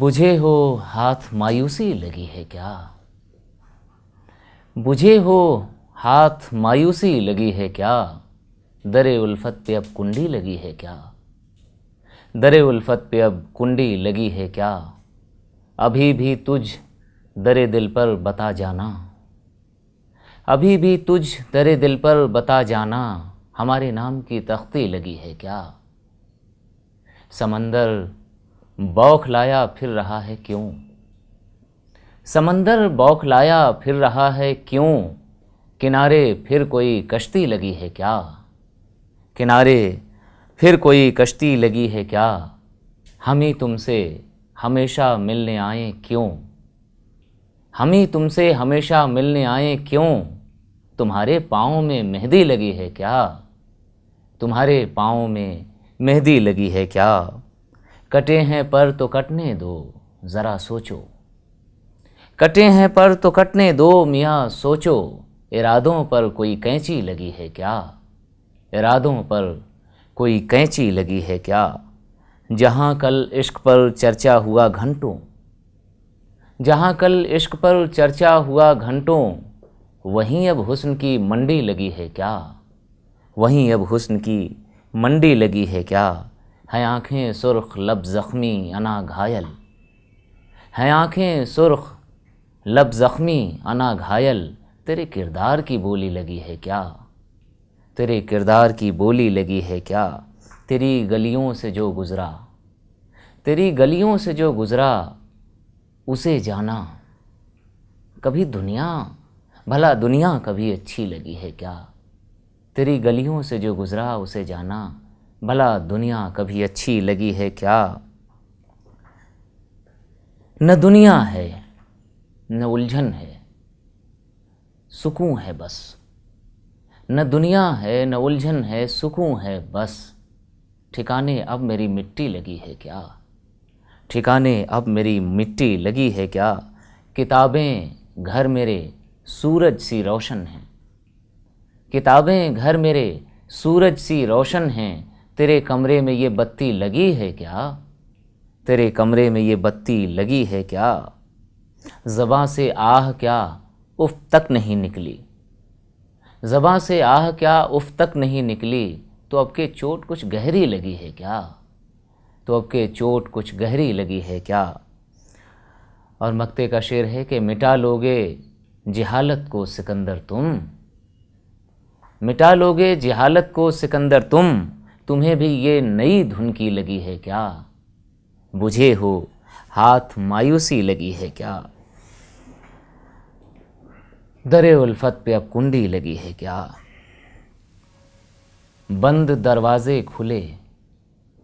बुझे हो हाथ मायूसी लगी है क्या? बुझे हो हाथ मायूसी लगी है क्या? दरे उल्फत पे अब कुंडी लगी है क्या? दरे उल्फत पे अब कुंडी लगी है क्या? अभी भी तुझ दरे दिल पर बता जाना, अभी भी तुझ दरे दिल पर बता जाना, हमारे नाम की तख्ती लगी है क्या? समंदर बौखलाया फिर रहा है क्यों? समंदर बौखलाया फिर रहा है क्यों? किनारे फिर कोई कश्ती लगी है क्या? किनारे फिर कोई कश्ती लगी है क्या? हम ही तुमसे हमेशा मिलने आए क्यों? हम ही तुमसे हमेशा मिलने आए क्यों? तुम्हारे पाँव में मेहंदी लगी है क्या? तुम्हारे पाँव में मेहंदी लगी है क्या? कटे हैं पर तो कटने दो, ज़रा सोचो। कटे हैं पर तो कटने दो मियाँ सोचो, इरादों पर कोई कैंची लगी है क्या? इरादों पर कोई कैंची लगी है क्या? जहाँ कल इश्क पर चर्चा हुआ घंटों, जहाँ कल इश्क पर चर्चा हुआ घंटों, वहीं अब हुस्न की मंडी लगी है क्या? वहीं अब हुस्न की मंडी लगी है क्या? हैं आँखें सुर्ख लब ज़ख्मी अना घायल, हैं आँखें सुर्ख लब ज़ख्मी अना घायल, तेरे किरदार की बोली लगी है क्या? तेरे किरदार की बोली लगी है क्या? तेरी गलियों से जो गुज़रा, तेरी गलियों से जो गुज़रा, उसे जाना कभी दुनिया, भला दुनिया कभी अच्छी लगी है क्या? तेरी गलियों से जो गुज़रा उसे जाना, भला दुनिया कभी अच्छी लगी है क्या? न दुनिया है न उलझन है, सुकून है बस। न दुनिया है न उलझन है, सुकून है बस। ठिकाने अब मेरी मिट्टी लगी है क्या? ठिकाने अब मेरी मिट्टी लगी है क्या? किताबें घर मेरे सूरज सी रोशन हैं, किताबें घर मेरे सूरज सी रोशन हैं, तेरे कमरे में ये बत्ती लगी है क्या? तेरे कमरे में ये बत्ती लगी है क्या? ज़बां से आह क्या उफ़ तक नहीं निकली, ज़बां से आह क्या उफ़ तक नहीं निकली, तो अब के चोट कुछ गहरी लगी है क्या? तो अब के चोट कुछ गहरी लगी है क्या? और मक्ते का शेर है कि मिटा लोगे जिहालत को सिकंदर तुम, मिटा लोगे जिहालत को सिकंदर तुम, तुम्हें भी ये नई धुन की लगी है क्या? बुझे हो हाथ मायूसी लगी है क्या? दरे उल्फत पे अब कुंडी लगी है क्या? बंद दरवाजे खुले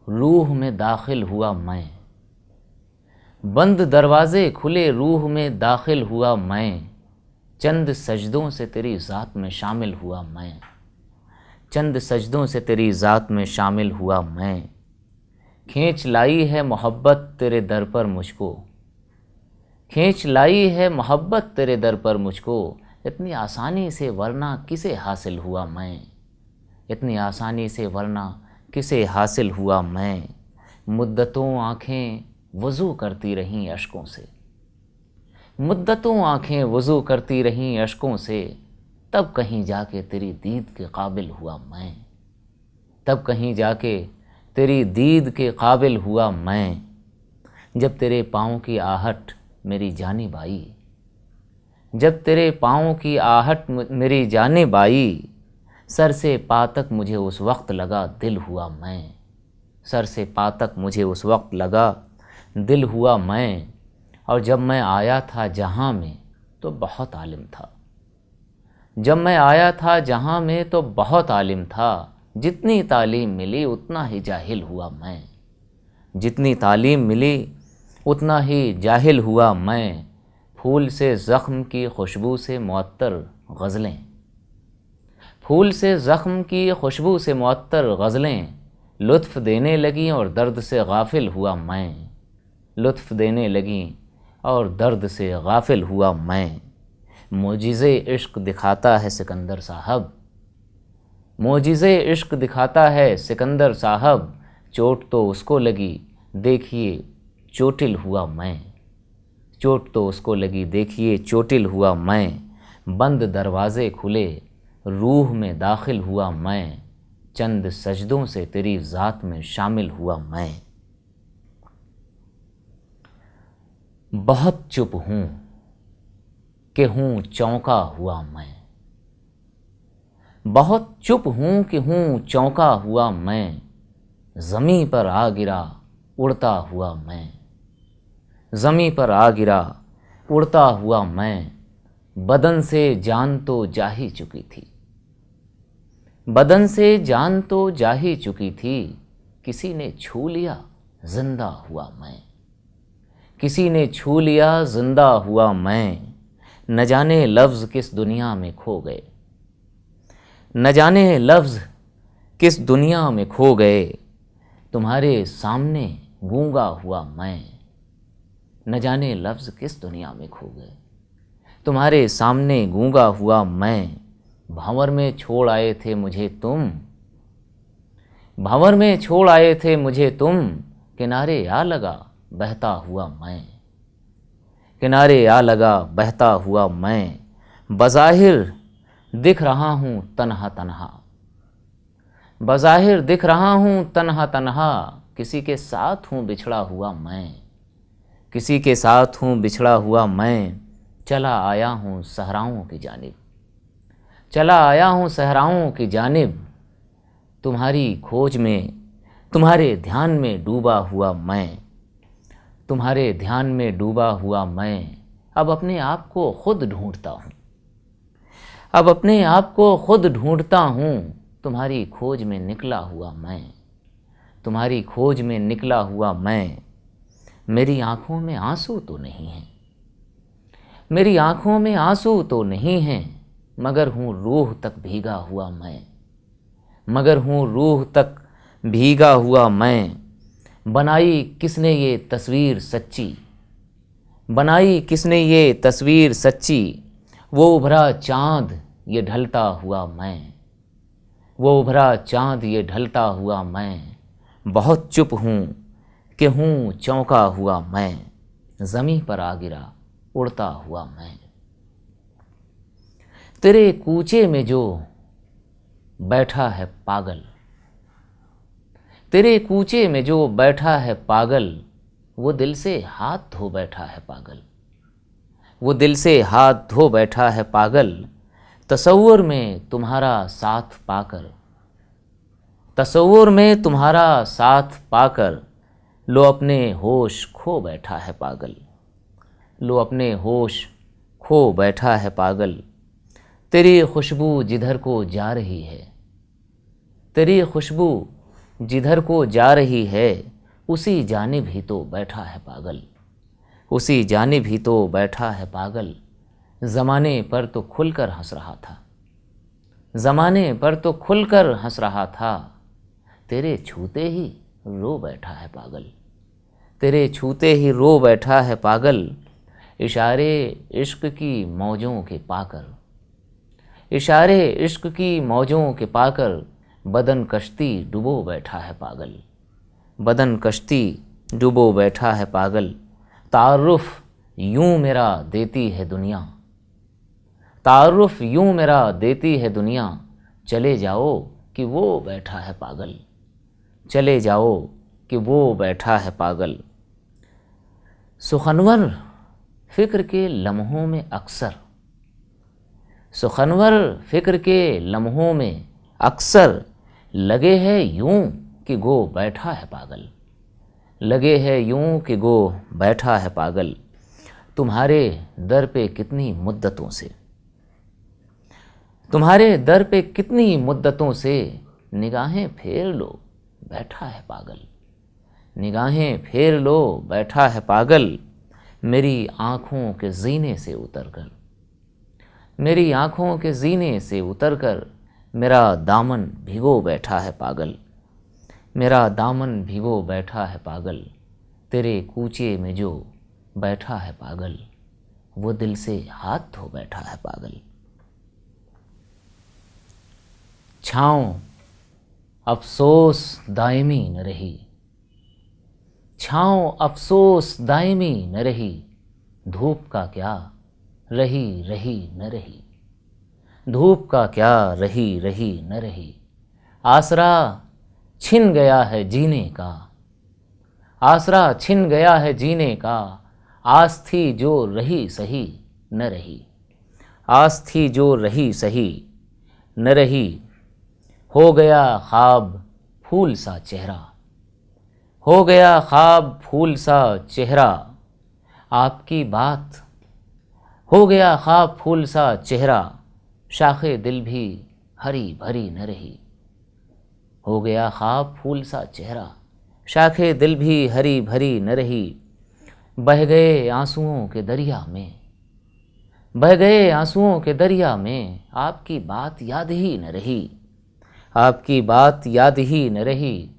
रूह में दाखिल हुआ मैं, बंद दरवाजे खुले रूह में दाखिल हुआ मैं, चंद सजदों से तेरी ज़ात में शामिल हुआ मैं, चंद सजदों से तेरी ज़ात में शामिल हुआ मैं। खींच लाई है मोहब्बत तेरे दर पर मुझको, खींच लाई है मोहब्बत तेरे दर पर मुझको, इतनी आसानी से वरना किसे हासिल हुआ मैं, इतनी आसानी से वरना किसे हासिल हुआ मैं। मुद्दतों आँखें वज़ू करती रहीं अश्कों से, मुद्दतों आँखें वज़ू करती रहीं अश्कों से, तब कहीं जाके तेरी दीद के काबिल हुआ मैं, तब कहीं जाके तेरी दीद के काबिल हुआ मैं। जब तेरे पाँव की आहट मेरी जानिब आई, जब तेरे पाँव की आहट मेरी जानिब आई, सर से पा तक मुझे उस वक्त लगा दिल हुआ मैं, सर से पा तक मुझे उस वक्त लगा दिल हुआ मैं। और जब मैं आया था जहाँ में तो बहुत आलिम था, जब मैं आया था जहाँ में तो बहुत आलिम था, जितनी तालीम मिली उतना ही जाहिल हुआ मैं, जितनी तालीम मिली उतना ही जाहिल हुआ मैं। फूल से ज़ख्म की खुशबू से मुअत्तर गज़लें, फूल से ज़ख्म की खुशबू से मुअत्तर गज़लें, लुत्फ़ देने लगीं और दर्द से गाफिल हुआ मैं, लुत्फ़ देने लगीं और दर्द से गाफिल हुआ मैं। मोजिज़े इश्क दिखाता है सिकंदर साहब, मोजिज़े इश्क दिखाता है सिकंदर साहब, चोट तो उसको लगी देखिए चोटिल हुआ मैं। चोट तो उसको लगी, देखिए चोटिल हुआ मैं। बंद दरवाजे खुले, रूह में दाखिल हुआ मैं। चंद सजदों से तेरी ज़ात में शामिल हुआ मैं। बहुत चुप हूँ कि हूँ चौंका हुआ मैं। बहुत चुप हूँ कि हूँ चौंका हुआ मैं। ज़मीं पर आ गिरा उड़ता हुआ मैं। ज़मीं पर आ गिरा उड़ता हुआ मैं। बदन से जान तो जा ही चुकी थी। बदन से जान तो जा ही चुकी थी। किसी ने छू लिया जिंदा हुआ मैं। किसी ने छू लिया जिंदा हुआ मैं। न जाने लफ्ज़ किस दुनिया में खो गए। न जाने लफ्ज़ किस दुनिया में खो गए। तुम्हारे सामने गूंगा हुआ मैं। न जाने लफ्ज़ किस दुनिया में खो गए। तुम्हारे सामने गूंगा हुआ मैं। भंवर में छोड़ आए थे मुझे तुम। भंवर में छोड़ आए थे मुझे तुम। किनारे आ लगा बहता हुआ मैं। किनारे आ लगा बहता हुआ मैं। बज़ाहिर दिख रहा हूँ तन्हा तन्हा। बज़ाहिर दिख रहा हूँ तन्हा तन्हा। किसी के साथ हूँ बिछड़ा हुआ मैं। किसी के साथ हूँ बिछड़ा हुआ मैं। चला आया हूँ सहराओं की जानिब। चला आया हूँ सहराओं की जानिब। तुम्हारी खोज में, तुम्हारे ध्यान में डूबा हुआ मैं। तुम्हारे ध्यान में डूबा हुआ मैं। अब अपने आप को खुद ढूंढता हूँ। अब अपने आप को खुद ढूंढता हूँ। तुम्हारी खोज में निकला हुआ मैं। तुम्हारी खोज में निकला हुआ मैं। मेरी आँखों में आंसू तो नहीं हैं। मेरी आँखों में आंसू तो नहीं हैं। मगर हूँ रूह तक भीगा हुआ मैं। मगर हूँ रूह तक भीगा हुआ मैं। बनाई किसने ये तस्वीर सच्ची। बनाई किसने ये तस्वीर सच्ची। वो उभरा चाँद ये ढलता हुआ मैं। वो उभरा चाँद ये ढलता हुआ मैं। बहुत चुप हूँ कि हूँ चौंका हुआ मैं। ज़मीं पर आ गिरा उड़ता हुआ मैं। तेरे कूचे में जो बैठा है पागल। तेरे कूचे में जो बैठा है पागल। वो दिल से हाथ धो बैठा है पागल। वो दिल से हाथ धो बैठा है पागल। तसव्वुर में तुम्हारा साथ पाकर। तसव्वुर में तुम्हारा साथ पाकर। लो अपने होश खो बैठा है पागल। लो अपने होश खो बैठा है पागल। तेरी खुशबू जिधर को जा रही है। तेरी खुशबू जिधर को जा रही है। उसी जानिब ही तो बैठा है पागल। उसी जानिब ही तो बैठा है पागल। ज़माने पर तो खुलकर हंस रहा था। ज़माने पर तो खुलकर हंस रहा था। तेरे छूते ही रो बैठा है पागल। तेरे छूते ही रो बैठा है पागल। इशारे इश्क की मौजों के पाकर। इशारे इश्क की मौजों के पाकर। बदन कश्ती डुबो बैठा है पागल। बदन कश्ती डुबो बैठा है पागल। तारुफ यूं मेरा देती है दुनिया। तारुफ यूं मेरा देती है दुनिया। चले जाओ कि वो बैठा है पागल। चले जाओ कि वो बैठा है पागल। सुखनवर फ़िक्र के लम्हों में अक्सर। सुखनवर फ़िक्र के लम्हों में अक्सर। लगे है यूं कि गो बैठा है पागल। लगे है यूं कि गो बैठा है पागल। तुम्हारे दर पे कितनी मुद्दतों से। तुम्हारे दर पे कितनी मुद्दतों से। निगाहें फेर लो बैठा है पागल। निगाहें फेर लो बैठा है पागल। मेरी आँखों के जीने से उतरकर। मेरी आँखों के जीने से उतरकर। मेरा दामन भिगो बैठा है पागल। मेरा दामन भिगो बैठा है पागल। तेरे कूचे में जो बैठा है पागल। वो दिल से हाथ धो बैठा है पागल। छाँव अफसोस दायमी न रही। छाँव अफसोस दायमी न रही, धूप का क्या रही रही न रही, धूप का क्या रही रही न रही। आसरा छिन गया है जीने का, आसरा छिन गया है जीने का, आस थी जो रही सही न रही, आस थी जो रही सही न रही। हो गया ख्वाब फूल सा चेहरा, हो गया ख्वाब फूल सा चेहरा, आपकी बात हो गया ख्वाब फूल सा चेहरा, शाखे दिल भी हरी भरी न रही। हो गया ख्वाब फूल सा चेहरा, शाखे दिल भी हरी भरी न रही। बह गए आंसुओं के दरिया में, बह गए आंसुओं के दरिया में, आपकी बात याद ही न रही, आपकी बात याद ही न रही।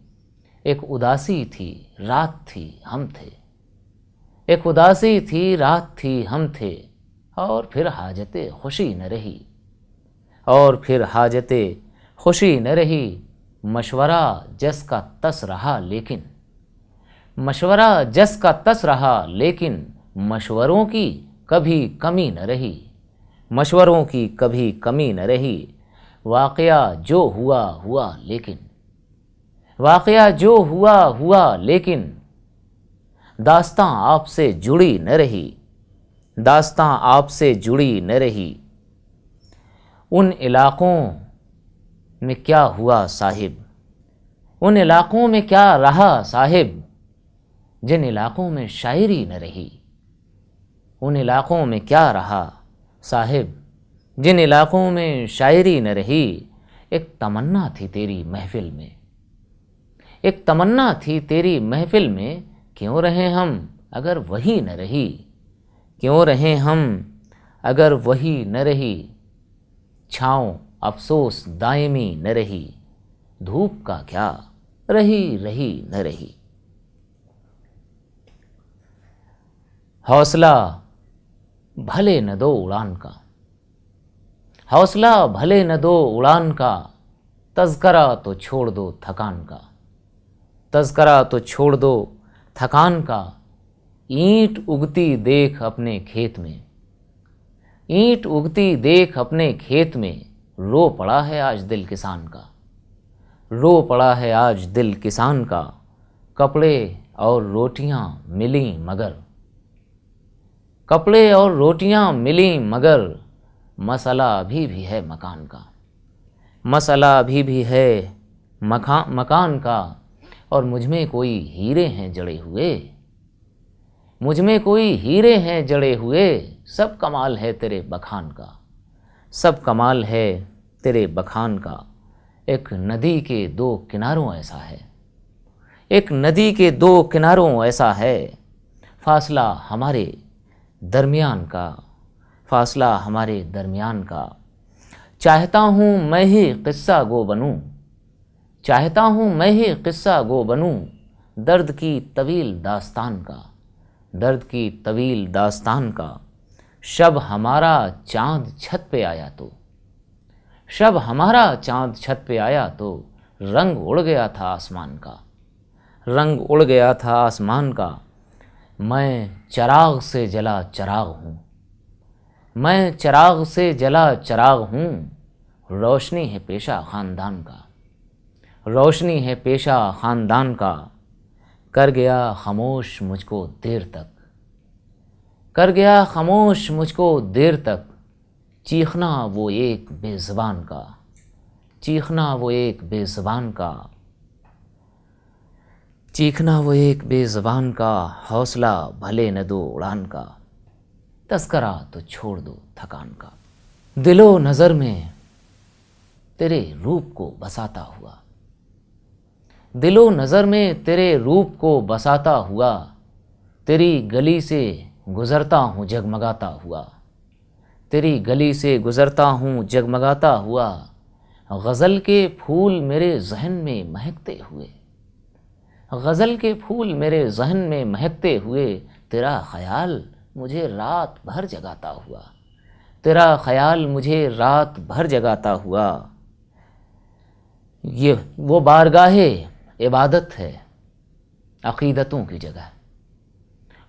एक उदासी थी रात थी हम थे, एक उदासी थी रात थी हम थे, और फिर हाजते खुशी न रही, और फिर हाजते खुशी न रही। मशवरा जस का तस रहा लेकिन, मशवरा जस का तस रहा लेकिन, मशवरों की कभी कमी न रही, मशवरों की कभी कमी न रही। वाक़या जो हुआ हुआ लेकिन, वाक़या जो हुआ हुआ लेकिन, दास्तां आपसे जुड़ी न रही, दास्तां आपसे जुड़ी न रही। उन इलाक़ों में क्या हुआ साहिब, उन इलाक़ों में क्या रहा साहिब, जिन इलाक़ों में शायरी न रही, उन इलाक़ों में क्या रहा साहिब, जिन इलाक़ों में शायरी न रही। एक तमन्ना थी तेरी महफ़िल में, एक तमन्ना थी तेरी महफ़िल में, क्यों रहे हम अगर वही न रही, क्यों रहे हम अगर वही न रही। छाँव अफसोस दायमी न रही, धूप का क्या रही रही न रही। हौसला भले न दो उड़ान का, हौसला भले न दो उड़ान का, तज़करा तो छोड़ दो थकान का, तज़करा तो छोड़ दो थकान का। ईंट उगती देख अपने खेत में, ईंट उगती देख अपने खेत में, रो पड़ा है आज दिल किसान का, रो पड़ा है आज दिल किसान का। कपड़े और रोटियां मिली मगर, कपड़े और रोटियां मिली मगर, मसला अभी भी है मकान का, मसला अभी भी है मकान का। और मुझ में कोई हीरे हैं जड़े हुए, मुझ में कोई हीरे हैं जड़े हुए, सब कमाल है तेरे बखान का, सब कमाल है तेरे बखान का। एक नदी के दो किनारों ऐसा है, एक नदी के दो किनारों ऐसा है, फासला हमारे दरमियान का, फासला हमारे दरमियान का। चाहता हूँ मैं ही किस्सा गो बनूँ, चाहता हूँ मैं ही किस्सा गो बनूँ, दर्द की तवील दास्तान का, दर्द की तवील दास्तान का। शब हमारा चाँद छत पे आया तो, शब हमारा चाँद छत पे आया तो, रंग उड़ गया था आसमान का, रंग उड़ गया था आसमान का। मैं चराग से जला चराग हूँ, मैं चराग से जला चराग हूँ, रोशनी है पेशा ख़ानदान का, रोशनी है पेशा ख़ानदान का। कर गया खामोश मुझको देर तक, कर गया खामोश मुझको देर तक, चीखना वो एक बेज़बान का, चीखना वो एक बेज़बान का, चीखना वो एक बेज़बान का। हौसला भले न दो उड़ान का, तज़करा तो छोड़ दो थकान का। दिलो नज़र में तेरे रूप को बसाता हुआ, दिलो नज़र में तेरे रूप को बसाता हुआ, तेरी गली से गुज़रता हूँ जगमगाता हुआ, तेरी गली से गुज़रता हूँ जगमगाता हुआ। गज़ल के फूल मेरे जहन में महकते हुए, गज़ल के फूल मेरे जहन में महकते हुए, तेरा ख़याल मुझे रात भर जगाता हुआ, तेरा ख़याल मुझे रात भर जगाता हुआ। ये वो बारगाहे इबादत है, अक़ीदतों की जगह।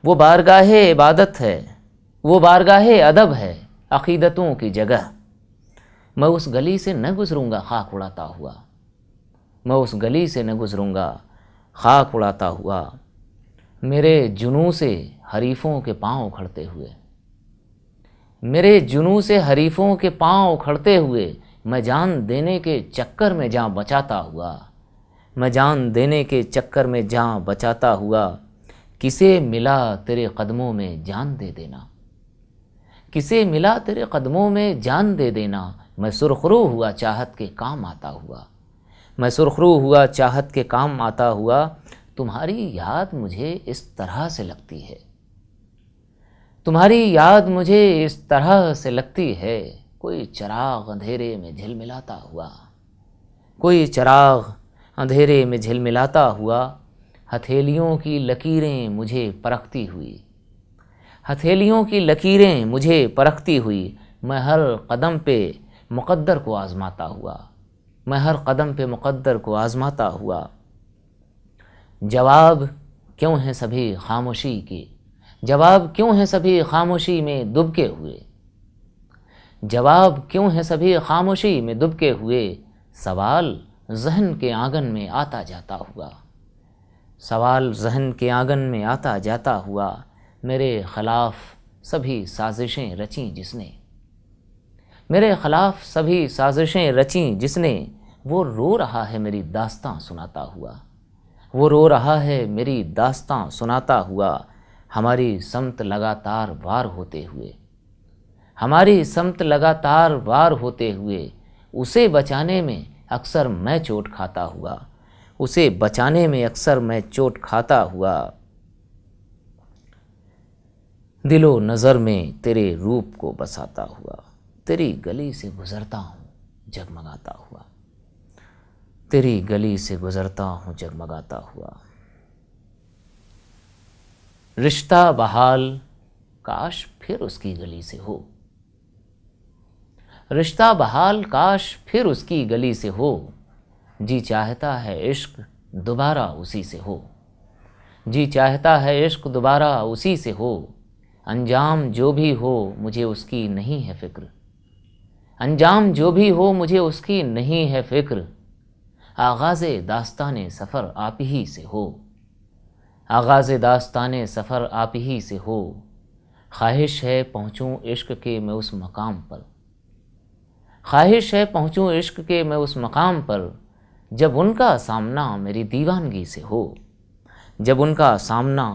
वो बारगाहे इबादत है, वो बारगाहे अदब है, अक़ीदतों की जगह। मैं उस गली से न गुज़रूँगा खाक उड़ाता हुआ, मैं उस गली से न गुज़रूँगा खाक उड़ाता हुआ। मेरे जुनून से हरीफ़ों के पाँव उखड़ते हुए, मेरे जुनून से हरीफ़ों के पाँव उखड़ते हुए, मैं जान देने के चक्कर में जान बचाता हुआ, मैं जान देने के चक्कर में जान बचाता हुआ। किसे मिला तेरे कदमों में जान दे देना, किसे मिला तेरे कदमों में जान दे देना। मैं सुरखरू हुआ चाहत के काम आता हुआ, मैं सुरखरू हुआ चाहत के काम आता हुआ। तुम्हारी याद मुझे इस तरह से लगती है, तुम्हारी याद मुझे इस तरह से लगती है। कोई चिराग अंधेरे में झिलमिलाता हुआ, कोई चिराग अंधेरे में झिलमिलाता हुआ। हथेलियों की लकीरें मुझे परखती हुई, हथेलियों की लकीरें मुझे परखती हुई। मैं हर कदम पे मुक़द्दर को आज़माता हुआ, मैं हर कदम पे मुक़द्दर को आज़माता हुआ। जवाब क्यों हैं सभी खामोशी के, जवाब क्यों हैं सभी खामोशी में दुबके हुए, जवाब क्यों हैं सभी खामोशी में दुबके हुए। सवाल ज़हन के आंगन में आता जाता हुआ, सवाल ज़हन के आंगन में आता जाता हुआ। मेरे ख़िलाफ़ सभी साजिशें रचीं जिसने, मेरे ख़िलाफ़ सभी साजिशें रचीं जिसने। वो रो रहा है मेरी दास्तां सुनाता हुआ, वो रो रहा है मेरी दास्तां सुनाता हुआ। हमारी समत लगातार वार होते हुए, हमारी समत लगातार वार होते हुए। उसे बचाने में अक्सर मैं चोट खाता हुआ, उसे बचाने में अक्सर मैं चोट खाता हुआ। दिलो नज़र में तेरे रूप को बसाता हुआ, तेरी गली से गुज़रता हूँ जगमगाता हुआ, तेरी गली से गुज़रता हूँ जगमगाता हुआ। रिश्ता बहाल काश फिर उसकी गली से हो, रिश्ता बहाल काश फिर उसकी गली से हो। जी चाहता है इश्क दोबारा उसी से हो, जी चाहता है इश्क दोबारा उसी से हो। अंजाम जो भी हो मुझे उसकी नहीं है फ़िक्र, अंजाम जो भी हो मुझे उसकी नहीं है फ़िक्र। आगाज़े दास्ताने सफ़र आप ही से हो, आगाज़े दास्ताने सफ़र आप ही से हो। ख्वाहिश है पहुँचूँ इश्क के मैं उस मकाम पर, ख्वाहिश है पहुँचूँ इश्क के मैं उस मकाम पर। जब उनका सामना मेरी दीवानगी से हो, जब उनका सामना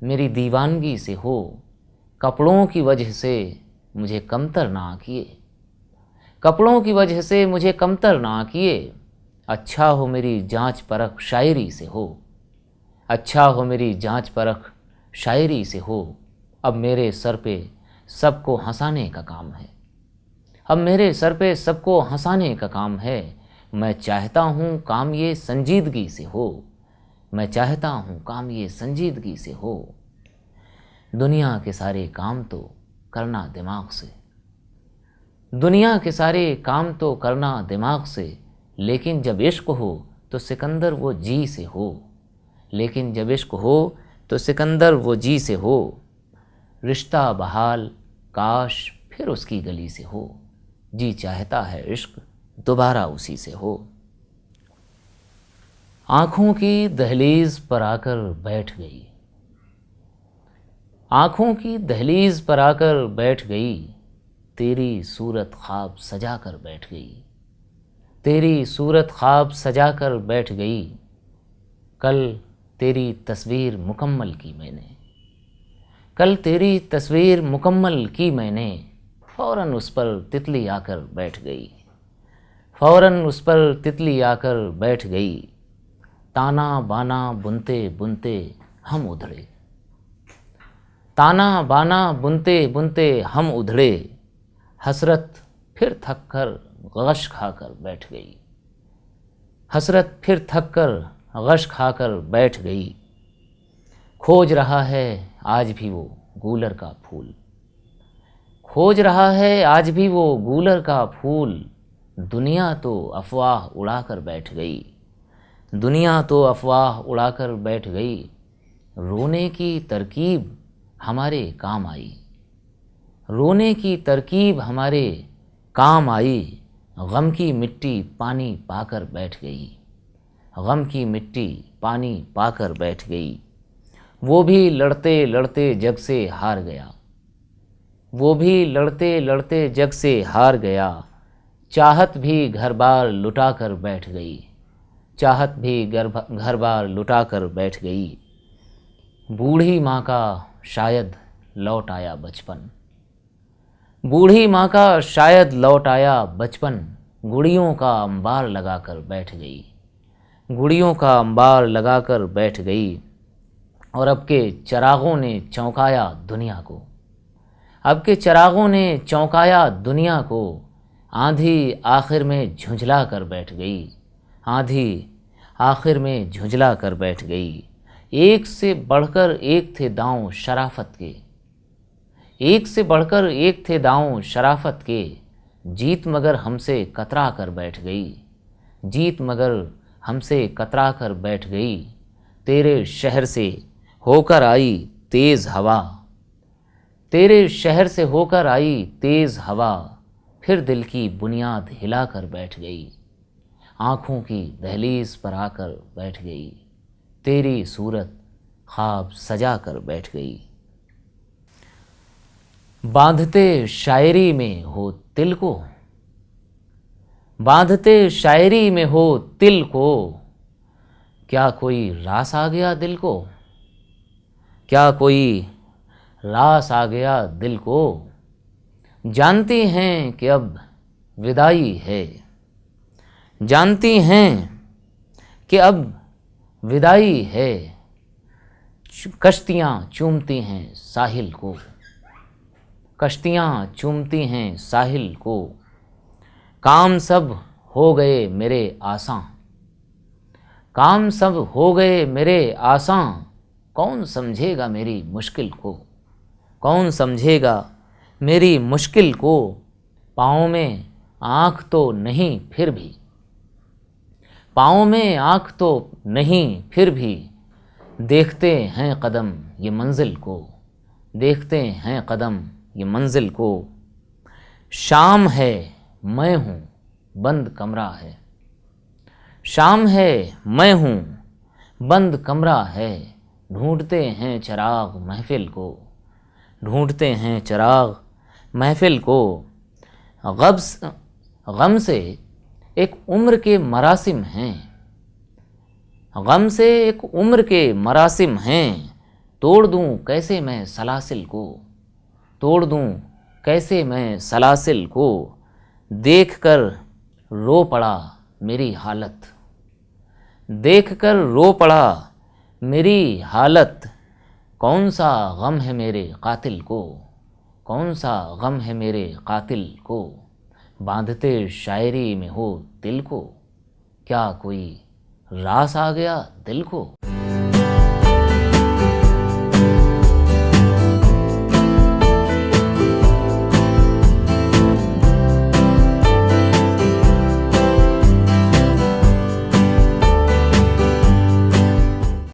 मेरी दीवानगी से हो। कपड़ों की वजह से मुझे कमतर ना किए, कपड़ों की वजह से मुझे कमतर ना किए। अच्छा हो मेरी जांच परख शायरी से हो, अच्छा हो मेरी जांच परख शायरी से हो। अब मेरे सर पे सबको हंसाने का काम है, अब मेरे सर पे सबको हंसाने का काम है। मैं चाहता हूँ काम ये संजीदगी से हो, मैं चाहता हूँ काम ये संजीदगी से हो। दुनिया के सारे काम तो करना दिमाग से, दुनिया के सारे काम तो करना दिमाग से। लेकिन जब इश्क हो तो सिकंदर वो जी से हो, लेकिन जब इश्क हो तो सिकंदर वो जी से हो। रिश्ता बहाल काश फिर उसकी गली से हो, जी चाहता है इश्क दोबारा उसी से हो। आँखों की दहलीज पर आकर बैठ गई, आँखों की दहलीज पर आकर बैठ गई। तेरी सूरत ख्वाब सजा कर बैठ गई, तेरी सूरत ख्वाब सजा कर बैठ गई। कल तेरी तस्वीर मुकम्मल की मैंने, कल तेरी तस्वीर मुकम्मल की मैंने। फ़ौरन उस पर तितली आकर बैठ गई, फ़ौरन उस पर तितली आकर बैठ गई। ताना बाना बुनते बुनते हम उधड़े, ताना बाना बुनते बुनते हम उधड़े। हसरत फिर थक कर गश खाकर बैठ गई, हसरत फिर थक कर गश खाकर बैठ गई। खोज रहा है आज भी वो गूलर का फूल, खोज रहा है आज भी वो गूलर का फूल। दुनिया तो अफवाह उड़ाकर बैठ गई, दुनिया तो अफवाह उड़ाकर बैठ गई, रोने की तरकीब हमारे काम आई। रोने की तरकीब हमारे काम आई, गम की मिट्टी पानी पाकर बैठ गई। गम की मिट्टी पानी पाकर बैठ गई। वो भी लड़ते लड़ते जग से हार गया। वो भी लड़ते लड़ते जग से हार गया। चाहत भी घर बार लुटा कर बैठ गई। चाहत भी घर बार लुटा कर बैठ गई। बूढ़ी माँ का शायद लौट आया बचपन। बूढ़ी माँ का शायद लौट आया बचपन। गुड़ियों का अंबार लगाकर बैठ गई। गुड़ियों का अंबार लगाकर बैठ गई। और अब के चिरागों ने चौंकाया दुनिया को। अब के चिरागों ने चौंकाया दुनिया को। आंधी आखिर में झुंझला कर बैठ गई। आंधी आखिर में झुंझला कर बैठ गई। एक से बढ़कर एक थे दांव शराफत के। एक से बढ़कर एक थे दांव शराफत के। जीत मगर हमसे कतरा कर बैठ गई। जीत मगर हमसे कतरा कर बैठ गई। तेरे शहर से होकर आई तेज़ हवा। तेरे शहर से होकर आई तेज़ हवा। फिर दिल की बुनियाद हिला कर बैठ गई। आँखों की दहलीज पर आकर बैठ गई। तेरी सूरत ख्वाब सजा कर बैठ गई। बांधते शायरी में हो तिल को। बांधते शायरी में हो तिल को। क्या कोई रास आ गया दिल को। क्या कोई रास आ गया दिल को। जानती हैं कि अब विदाई है। जानती हैं कि अब विदाई है। कश्तियाँ चूमती हैं साहिल को। कश्तियाँ चूमती हैं साहिल को। काम सब हो गए मेरे आसां। काम सब हो गए मेरे आसां। कौन समझेगा मेरी मुश्किल को। कौन समझेगा मेरी मुश्किल को। पाँव में आँख तो नहीं फिर भी। पाँव में आँख तो नहीं फिर भी। देखते हैं कदम ये मंजिल को। देखते हैं कदम ये मंजिल को। शाम है मैं हूँ बंद कमरा है। शाम है मैं हूँ बंद कमरा है। ढूंढते हैं चिराग महफिल को। ढूंढते हैं चिराग महफिल को। गम से एक उम्र के मरासिम हैं। गम से एक उम्र के मरासिम हैं। तोड़ दूं कैसे मैं सलासिल को। तोड़ दूं कैसे मैं सलासिल को। देखकर रो पड़ा मेरी हालत। देखकर रो पड़ा मेरी हालत। कौन सा गम है मेरे कातिल को। कौन सा गम है मेरे कातिल को। बांधते शायरी में हो दिल को। क्या कोई रास आ गया दिल को।